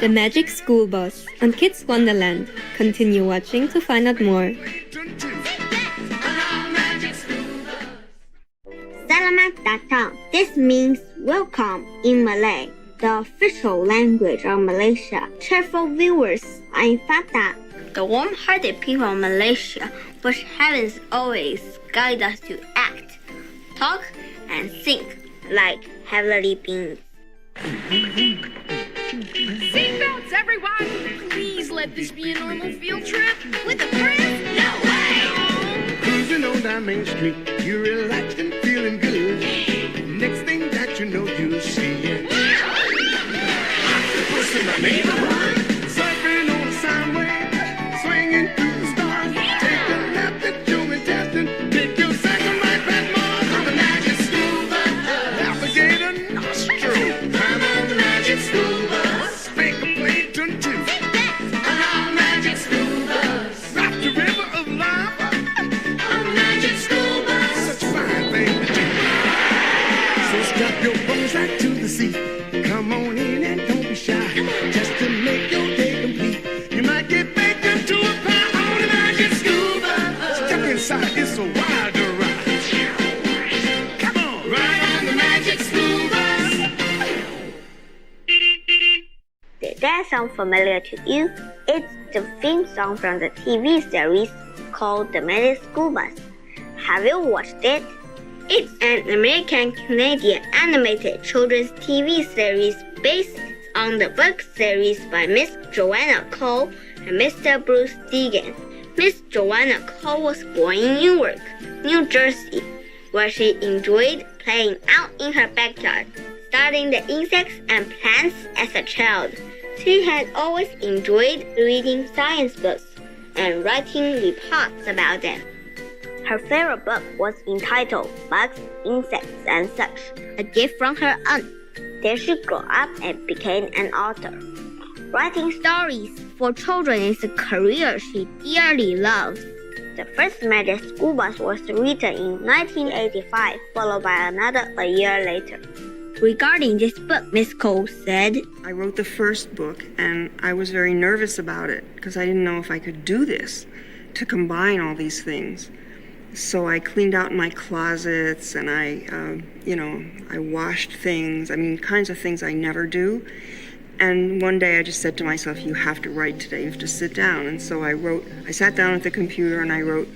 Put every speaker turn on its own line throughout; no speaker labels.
The Magic School Bus on Kids Wonderland. Continue watching to find out more.
Selamat datang. This means welcome in Malay, the official language of Malaysia. Cheerful viewers, I'm Fata. The warm-hearted people of Malaysia, which heavens always guide us to act, talk, and think like heavenly beings.
Seatbelts, everyone! Please let this be a normal field trip. With a friend? No way!
Cruising on down Main Street, you're relaxed and feeling good. Next thing that you know, you'll see it. Octopus in the neighborhood, surfing on the sound wave, swinging through the stars. Take a left at Joe and Teston, take your second right back Mars on the Magic School Bus. Alligator nostril, climb on the Magic School Bus. Spank a plane, turn two. On our Magic School Bus. Rock the river of lava on the Magic School Bus. Such a fine thing to do. So strap your bones right to the seat. Come on in and don't be shy. Just to make your day complete. You might get baked into a pie on the Magic School Bus. Step inside, it's a wilder ride. Come on, ride on the Magic School Bus.
Did that sound familiar to you? It's the theme song from the TV series called The Magic School Bus. Have you watched it? It's an American-Canadian animated children's TV series based on the book series by Miss Joanna Cole and Mr. Bruce Deegan. Miss Joanna Cole was born in Newark, New Jersey, where she enjoyed playing out in her backyard, studying the insects and plants as a child. She had always enjoyed reading science books and writing reports about them. Her favorite book was entitled Bugs, Insects, and Such, a gift from her aunt. Then she grew up and became an author. Writing stories for children is a career she dearly loves. The first Magic School Bus was written in 1985, followed by another a year later. Regarding this book, Miss Cole said,
I wrote the first book, and I was very nervous about it because I didn't know if I could do this, to combine all these things. So I cleaned out my closets, and I washed things, kinds of things I never do. And one day I just said to myself, you have to write today, you have to sit down. And so I sat down at the computer and I wrote.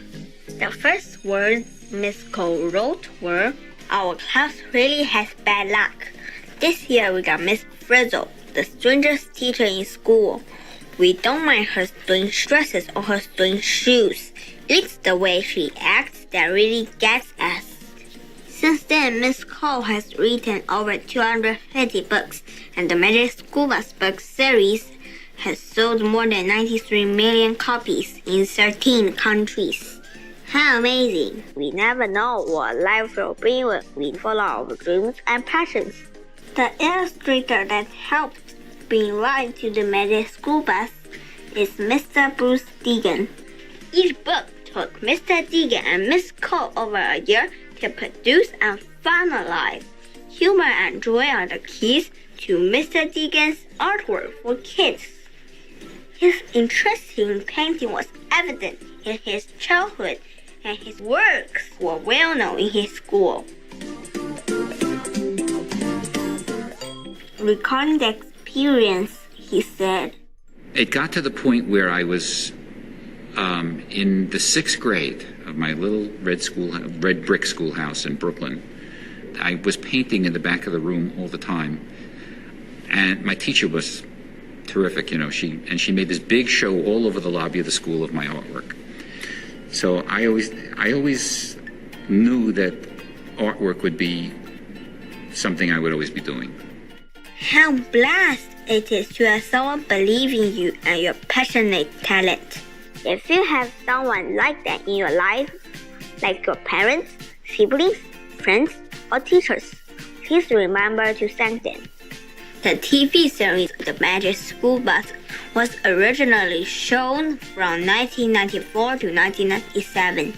The first words Miss Cole wrote were, our class really has bad luck. This year we got Miss Frizzle, the strangest teacher in school. We don't mind her doing dresses or her doing shoes. It's the way she acts that really gets us. Since then, Miss Cole has written over 250 books, and the Magic School Bus book series has sold more than 93 million copies in 13 countries. How amazing! We never know what life will bring when we follow our dreams and passions. The illustrator that helped bring life to the Magic School Bus is Mr. Bruce Deegan. Each book took Mr. Deegan and Miss Cole over a year to produce and finalize. Humor and joy are the keys to Mr. Deegan's artwork for kids. His interest in painting was evident in his childhood, and his works were well known in his school. Recalling the experience, he said,
it got to the point where I was in the 6th grade of my little red brick schoolhouse in Brooklyn. I was painting in the back of the room all the time, and my teacher was terrific. She made this big show all over the lobby of the school of my artwork. So I always knew that artwork would be something I would always be doing.
How blessed it is to have someone believe in you and your passionate talent. If you have someone like that in your life, like your parents, siblings, friends, or teachers, please remember to thank them. The TV series The Magic School Bus was originally shown from 1994 to 1997.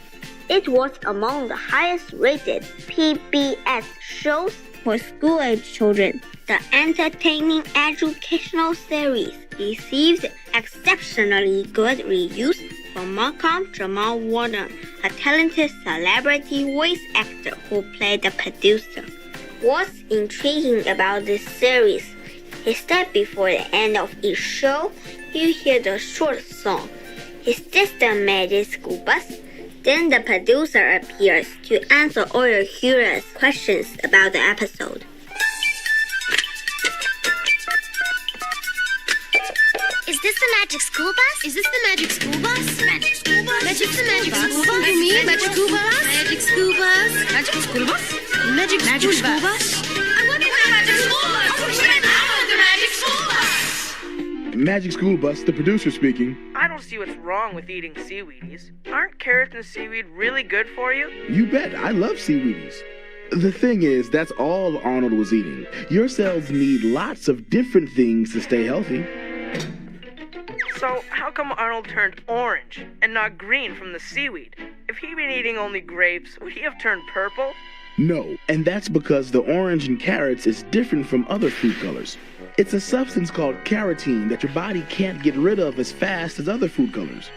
It was among the highest rated PBS shows for school-age children. The entertaining educational series received exceptionally good reviews from Malcolm Jamal Warner, a talented celebrity voice actor who played the producer. What's intriguing about this series is that before the end of each show, you hear the short song, "Is this the Magic School Bus?" Then the producer appears to answer all your curious questions about the episode.
Is this the Magic School Bus? Is this the Magic School Bus? Magic School Bus? Magic the Magic School Bus? You mean Magic School Bus? Magic School Bus? Magic School Bus? Magic School Bus? I wonder where the Magic School Bus? The Magic School Bus!
Magic School Bus, the producer speaking.
I don't see what's wrong with eating seaweedies. Aren't carrots and seaweed really good for you?
You bet, I love seaweedies. The thing is, that's all Arnold was eating. Your cells need lots of different things to stay healthy.
So how come Arnold turned orange and not green from the seaweed? If he'd been eating only grapes, would he have turned purple?
No, and that's because the orange in carrots is different from other food colors. It's a substance called carotene that your body can't get rid of as fast as other food colors.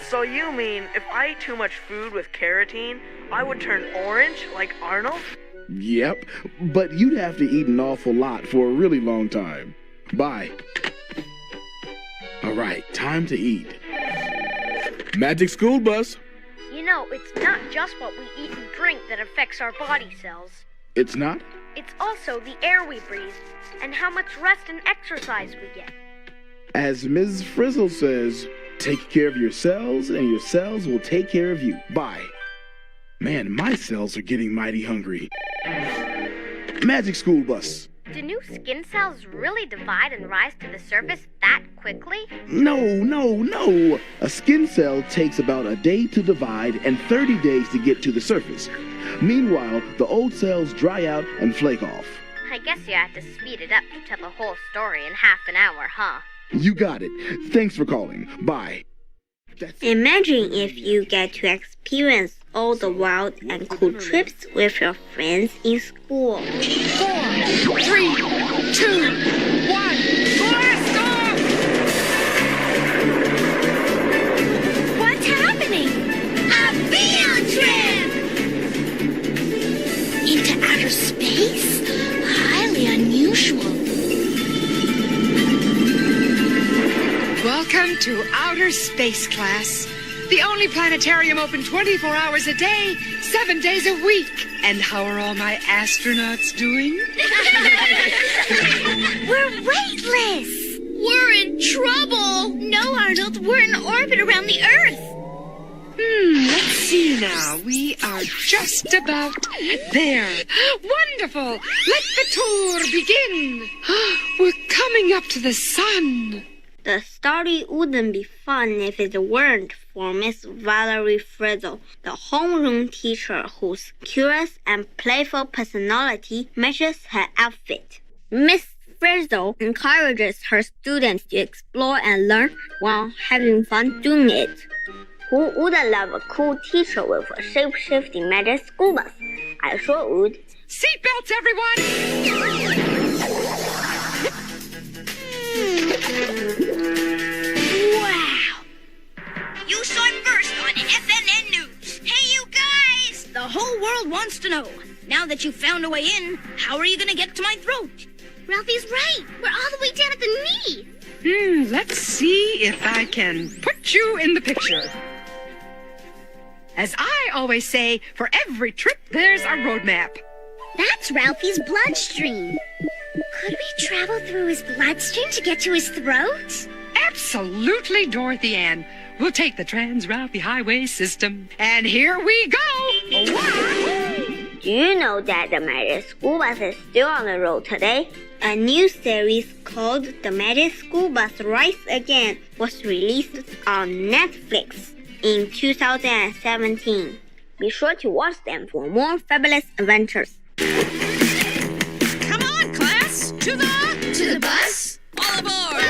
So you mean if I ate too much food with carotene, I would turn orange like Arnold?
Yep, but you'd have to eat an awful lot for a really long time. Bye. All right, time to eat. Magic School Bus.
You know, it's not just what we eat and drink that affects our body cells.
It's not?
It's also the air we breathe and how much rest and exercise we get.
As Ms. Frizzle says, take care of your cells and your cells will take care of you. Bye. Man, my cells are getting mighty hungry. Magic School Bus.
Do new skin cells really divide and rise to the surface that quickly?
No. A skin cell takes about a day to divide and 30 days to get to the surface. Meanwhile, the old cells dry out and flake off.
I guess you have to speed it up to tell the whole story in half an hour, huh?
You got it. Thanks for calling. Bye.
Imagine if you get to experience all the wild and cool trips with your friends in school.
4, 3, 2, 1. Blast off! What's happening? A field trip! Into outer space? Highly unusual.
Welcome to outer space, class. The only planetarium open 24 hours a day, 7 days a week. And how are all my astronauts doing?
We're weightless! We're in trouble! No, Arnold, we're in orbit around the Earth.
Let's see now. We are just about there. Wonderful! Let the tour begin. We're coming up to the sun.
The story wouldn't be fun if it weren't for Miss Valerie Frizzle, the homeroom teacher whose curious and playful personality matches her outfit. Miss Frizzle encourages her students to explore and learn while having fun doing it. Who wouldn't love a cool teacher with a shape-shifting magic school bus? I sure would.
Seatbelts, everyone!
Wow! You saw it first on FNN News. Hey, you guys! The whole world wants to know. Now that you've found a way in, how are you going to get to my throat? Ralphie's right. We're all the way down at the knee.
Let's see if I can put you in the picture. As I always say, for every trip, there's a roadmap.
That's Ralphie's bloodstream. Could we travel through his bloodstream to get to his throat?
Absolutely, Dorothy Ann. We'll take the Trans-Ralphie Highway system. And here we go!
Do you know that the Magic School Bus is still on the road today? A new series called The Magic School Bus Rides Again was released on Netflix in 2017. Be sure to watch them for more fabulous adventures.
Come on, class! To the bus! All aboard!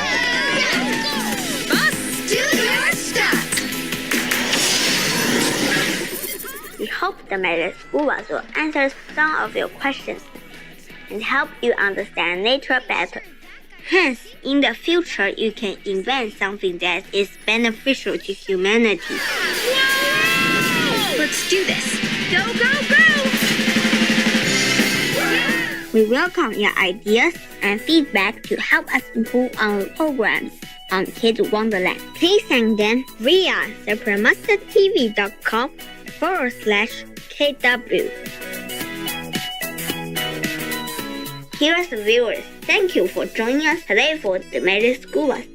Bus, do your stuff!
We hope the Magic School Bus will answer some of your questions. and help you understand nature better. Hence, in the future, you can invent something that is beneficial to humanity.
Let's do this. Go, go, go!
We welcome your ideas and feedback to help us improve our programs on Kids Wonderland. Please send them via supremastertv.com/KW. Here's the viewers. Thank you for joining us today for the Magic School Bus.